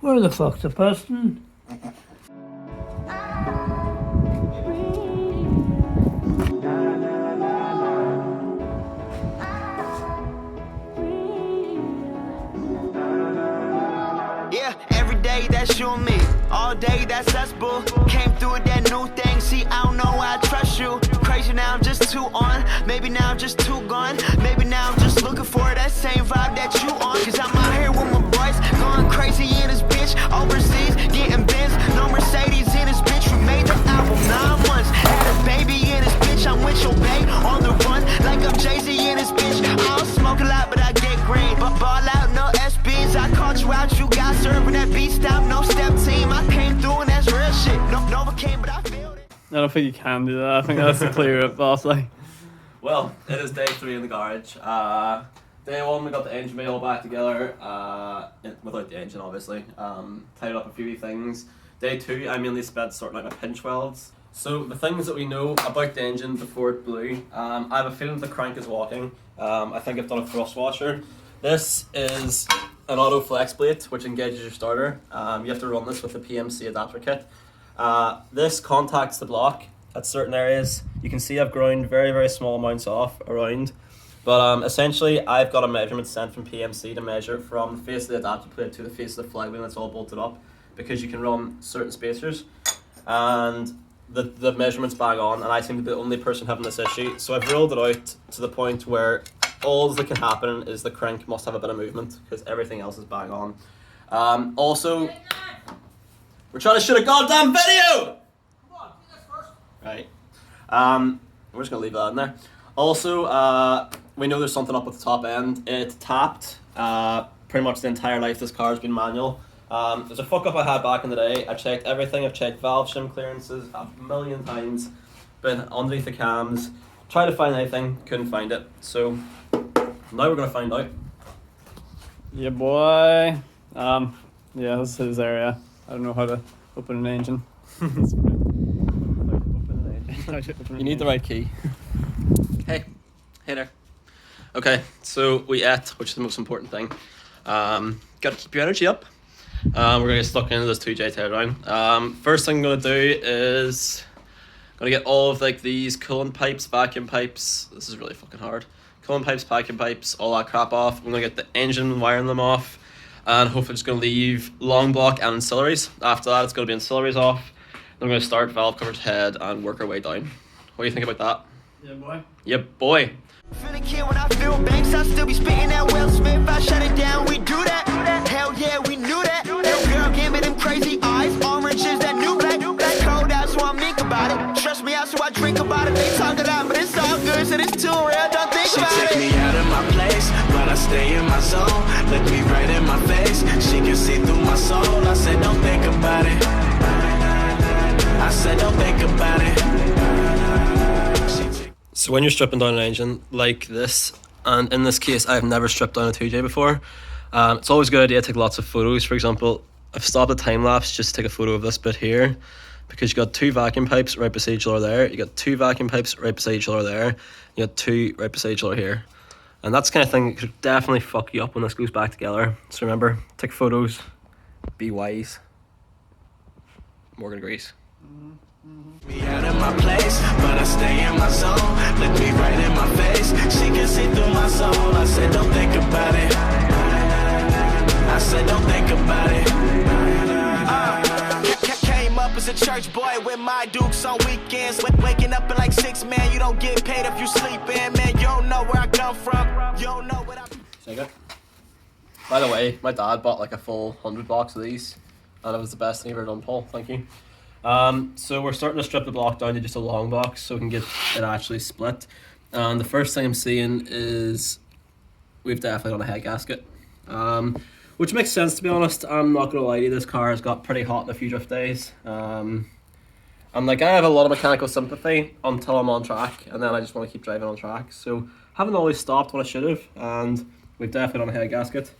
Where the fuck's the piston? Yeah, every day that's you and me. All day that's us, boo. Came through with that new thing. See, I don't know why I trust you. Crazy now, I'm just too on. Maybe now I'm just too gone. Maybe now I'm just looking for that same vibe that you on. Cause I'm out here with my boys, going crazy in this bitch. Overseas, getting Benz, no Mercedes in this bitch. We made the album 9 months. Had a baby in this bitch. I'm with your babe on the run, like I'm GS300 in this bitch. I don't smoke a lot, but I get green. But ball out, no SBs. I called you out, you got serving that beat stop, no step team. I came through and that's real shit. No, Nova came, but I feel it. I don't think you can do that. I think that's a clear up, boss. Like, well, it is day 3 in the garage. Day 1 we got the engine bay all back together, without the engine obviously. Tied up a few things. Day 2 I mainly spent sorting out my pinch welds. So the things that we know about the engine before it blew, I have a feeling the crank is walking. I think I've done a thrust washer. This is an auto flex plate which engages your starter. You have to run this with the PMC adapter kit. This contacts the block at certain areas. You can see I've ground very small amounts off around, but essentially I've got a measurement sent from PMC to measure from the face of the adapter plate to the face of the flywheel that's all bolted up, because you can run certain spacers, and the measurement's bang on, and I seem to be the only person having this issue. So I've ruled it out to the point where all that can happen is the crank must have a bit of movement, because everything else is bang on. Also, we're trying to shoot a goddamn video! Come on, do this first. Right. We're just gonna leave that in there. Also, we know there's something up at the top end. It tapped pretty much the entire life this car's been manual. There's a fuck up I had back in the day. I checked everything. I've checked valve shim clearances a million times. Been underneath the cams. Tried to find anything, couldn't find it. So now we're gonna find out. yeah, boy. Yeah, this is his area. I don't know how to open an engine. You need the right key. Hey there. Okay, so we ate, which is the most important thing. Gotta keep your energy up. We're gonna get stuck into this 2JZ Teardown. First thing I'm gonna do is gonna get all of like these coolant pipes, vacuum pipes. This is really fucking hard. Coolant pipes, vacuum pipes, all that crap off. I'm gonna get the engine, wiring them off, and hopefully just gonna leave long block and ancillaries. After that, it's gonna be ancillaries off. Then we're gonna start valve coverage head and work our way down. What do you think about that? Yeah, boy. Yep, boy. Feeling kid when I feel banks, I still be spitting that Will Smith. I shut it down, we do that. Hell yeah, we knew that. Yo, girl, give me them crazy eyes. Orange is that new black. Black cold out, so I think about it. Trust me out, so I drink about it. They talk it out, but it's all good, so it's too real. Don't think about it. She took me out of my place, but I stay in my zone. Look me right in my face, she can see through my soul. I said, don't think about it. I said, don't think about it. So when you're stripping down an engine like this, and in this case I've never stripped down a 2J before, it's always a good idea to take lots of photos. For example, I've stopped the time lapse just to take a photo of this bit here, because you got 2 vacuum pipes right beside each other there, you got 2 vacuum pipes right beside each other there, you got 2 right beside each other here, and that's the kind of thing that could definitely fuck you up when this goes back together. So remember, take photos, be wise. Morgan agrees. Me out of my place, but I stay in my zone. Look me right in my face, she can see through my soul. I said, don't think about it. I said, don't think about it. Came up as a church boy with my dukes on weekends. Waking up at like 6, man, you don't get paid if you sleeping. Man, you don't know where I come from. You don't know what I... Take it. By the way, my dad bought like a full 100 box of these, and it was the best thing he ever done, Paul. Thank you. So we're starting to strip the block down to just a long box so we can get it actually split. And the first thing I'm seeing is we've definitely done a head gasket, which makes sense, to be honest. I'm not gonna lie to you, this car has got pretty hot in a few drift days. And like, I have a lot of mechanical sympathy until I'm on track, and then I just want to keep driving on track. So haven't always stopped when I should have, and we've definitely done a head gasket.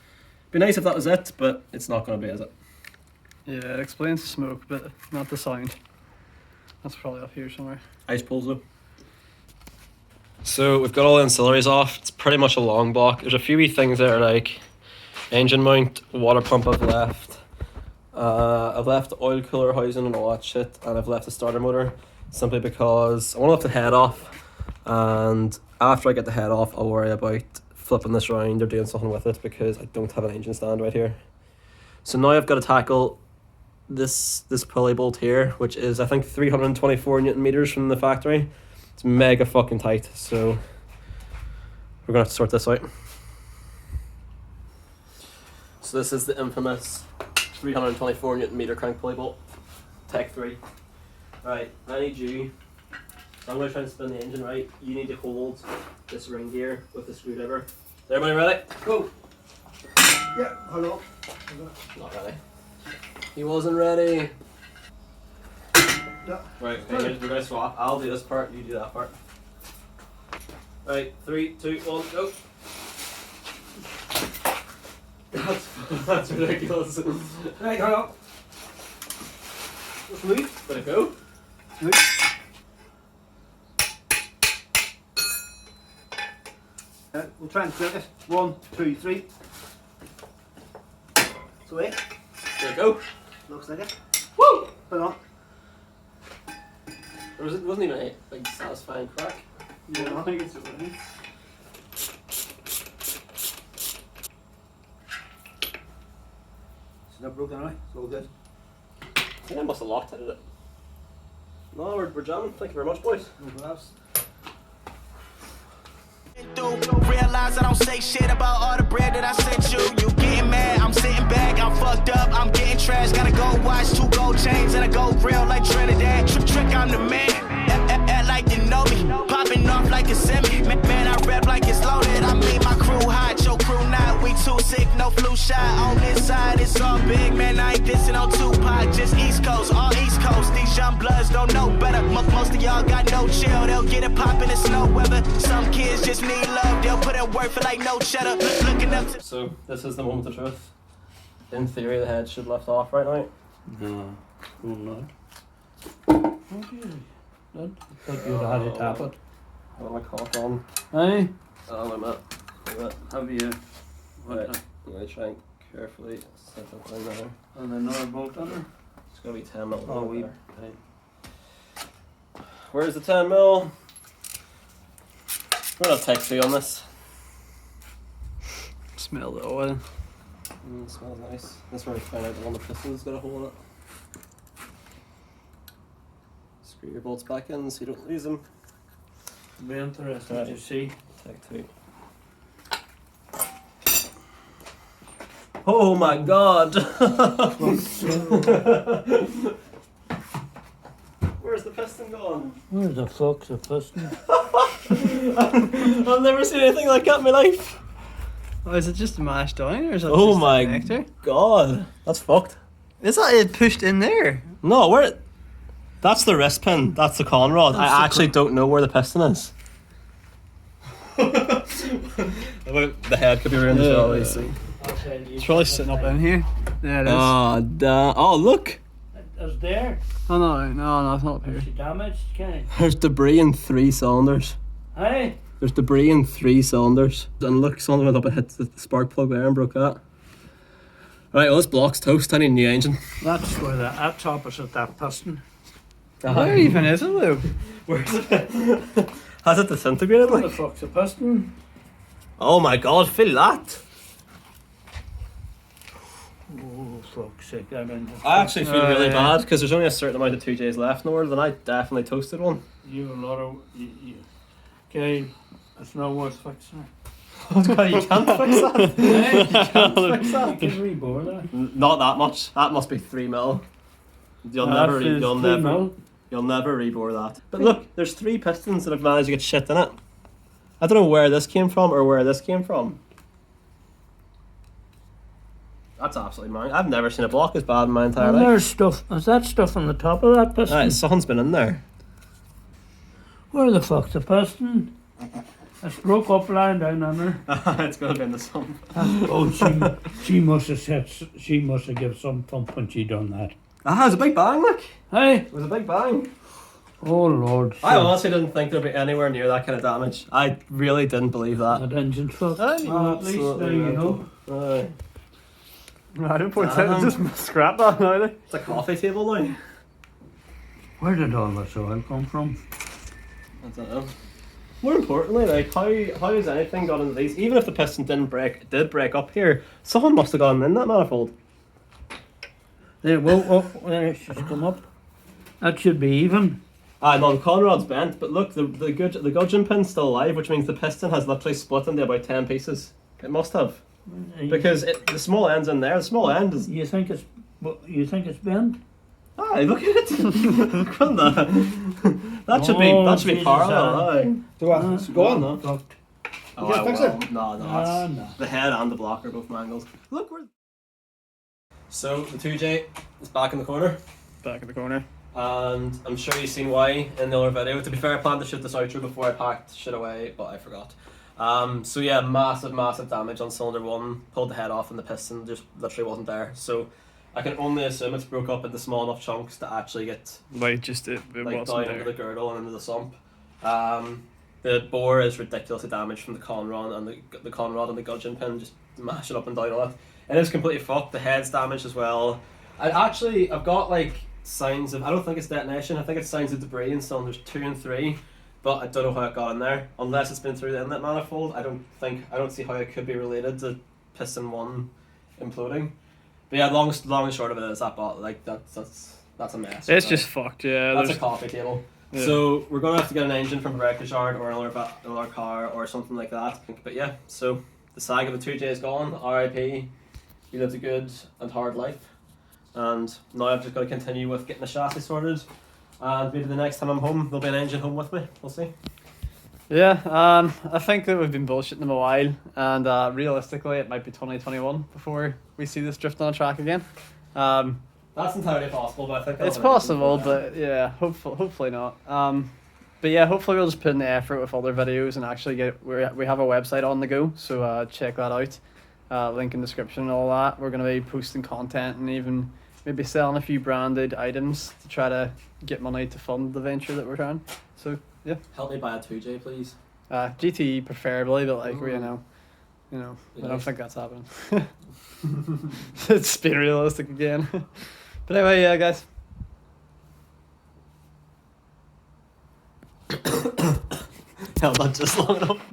Be nice if that was it, but it's not going to be, is it? Yeah, it explains the smoke, but not the sound. That's probably up here somewhere. Ice pulls though. So we've got all the ancillaries off. It's pretty much a long block. There's a few wee things there like engine mount, water pump I've left, I've left the oil cooler housing and all that shit, and I've left the starter motor simply because I want to lift the head off, and after I get the head off I'll worry about flipping this round or doing something with it because I don't have an engine stand right here. So now I've got to tackle this pulley bolt here, which is I think 324 Newton meters from the factory. It's mega fucking tight, so we're gonna have to sort this out. So this is the infamous 324 Newton meter crank pulley bolt, Tech 3. Right, I need you. I'm going to try and spin the engine right. You need to hold this ring gear with the screwdriver. Is everybody ready? Go! Yeah, hold on. Not ready. He wasn't ready. Yeah. Right, okay, we're going to swap. I'll do this part, you do that part. Right, 3, 2, 1, go! That's ridiculous. Right, hold on. Let's move. Let it go. Move. We'll try and split it. 1, 2, 3. So wait. There we go. Looks like it. Woo! Put it on. It wasn't even a big satisfying crack. Yeah, I think it's just right. It's not broken away. It's all good. I think I must have locked it. No, we're jamming. Thank you very much, boys. No gloves. Realize I don't say shit about all the bread that I sent you. You getting mad, I'm sitting back, I'm fucked up, I'm getting trash. Gotta go watch 2 gold chains and I go real like Trinidad. Trick, I'm the man, act like you know me. Popping off like a semi, man, I rap like it's loaded. I mean my crew hot, your crew not. We too sick, no flu shot. On this side, it's all big, man, I ain't dissing on Tupac. Just East Coast, all East Coast. These young bloods don't know better. Most of y'all got no chill, they'll get it poppin' in snow weather. Some kids just need love, they'll put in work for like no cheddar. Looking up to So, this is the moment of truth. In theory, the head should lift off right now. No. Oh, not. Okay. Not. I thought you'd had to tap it. I want my cock on. Hey? Oh, wait a minute. Wait a minute. Have you? Right. I'm going to try and carefully set that thing there. And another bolt on her? It's going to be 10 mil. Oh, we. there. Where's the 10 mil? We're going to take 2 on this. Smell the oil. Smells nice. That's where we find out that one of the pistons got a hole in it. Screw your bolts back in so you don't lose them. Be interesting to see. Take 2. Oh my god! Where's the piston gone? Where the fuck's the piston? I've never seen anything like that in my life. Oh, is it just mashed down or is that Oh just my the connector? god, that's fucked. Is that it pushed in there? No, where? That's the wrist pin. That's the con rod. That's I the actually don't know where the piston is. The head could be ruined as well. You see. It's probably sitting up in here. There it is. Oh, damn. Oh, look. It's there. Oh no, it's not up here. Is she damaged? Can There's debris in 3 cylinders. Hey? There's debris in 3 cylinders. And look, something went up and hit the spark plug there and broke that. Right, well, this block's toast. I need a new engine. That's where that's opposite that piston. Where even is it, Lou? Where's it? Has it disintegrated? Where the Like? fuck's the piston? Oh my god, feel that. Oh, fuck's sake. I I actually feel really yeah. bad because there's only a certain amount of 2Js left in the world and I definitely toasted one. You have a lot of. Okay, it's not worth fixing. You can't fix that. Hey? You can't fix You that. can rebore that. Not that much. That must be 3 mil. You'll That never, is you'll 3 never, mil. you'll never rebore that. But look, there's 3 pistons that have managed to get shit in it. I don't know where this came from or where this came from. That's absolutely mine. I've never seen a block as bad in my entire And life. there's stuff. Is that stuff on the top of that piston? Right, something's been in there. Where the fuck's the piston? It's broke up lying down under. It's gonna be in the sun. Oh, she must have said. She must have given some thump when she done that. Ah, it was a big bang, look. Hey. It was a big bang. Oh Lord. I honestly didn't think there'd be anywhere near that kind of damage. I really didn't believe that. That engine's fucked. Aye. Well, at least now you know. I didn't point out. Just scrap that now. Like. It's a coffee table now. Where did all this oil come from? I don't know. More importantly, like how has anything got into these? Even if the piston did break up here, someone must have gone in that manifold. There, there it should come up. That should be even. No, the conrod's bent, but look, the gudgeon pin's still alive, which means the piston has literally split into about 10 pieces. It must have, because the small end's in there. The small end is. You think it's bent? Aye, look at it. Look at that. That should be Jesus, parallel. Aye. Go on, go on. No. Fucked. Oh, You can't fix it? No, No. the head and the block are both mangled. Look where. So the 2J is back in the corner, Back in the corner. and I'm sure you've seen why in the other video. To be fair, I planned to shoot this outro before I packed shit away, but I forgot. So yeah, massive damage on cylinder 1. Pulled the head off and the piston just literally wasn't there. So I can only assume it's broke up into small enough chunks to actually get Like just it like wasn't down there. into the girdle and into the sump. The bore is ridiculously damaged from the conrod and the conrod and the gudgeon pin just mashing up and down on it. It is completely fucked. The head's damaged as well. I've got like signs of, I don't think it's detonation, I think it's signs of debris in cylinders 2 and 3, but I don't know how it got in there. Unless it's been through the inlet manifold, I don't see how it could be related to piston 1 imploding. But yeah, long and short of it is that that's a mess. It's just fucked. Yeah. That's a there's- coffee table. Yeah. So we're gonna have to get an engine from a wreckage yard or another car or something like that. But yeah, so the sag of the 2J is gone. R.I.P. He lived a good and hard life, and now I've just got to continue with getting the chassis sorted. And maybe the next time I'm home, there'll be an engine home with me. We'll see. Yeah, I think that we've been bullshitting them a while, and realistically, it might be 2021 before we see this drift on a track again. That's entirely possible, but I think It's possible, but yeah, hopefully not. But yeah, hopefully we'll just put in the effort with other videos and actually we have a website on the go, so check that out. Link in description and all that. We're going to be posting content and even maybe selling a few branded items to try to get money to fund the venture that we're trying. So yeah, help me buy a 2J, please. GTE preferably, but like we I don't Nice. think that's happening. It's been realistic again. But anyway, yeah, guys. Held on just long enough.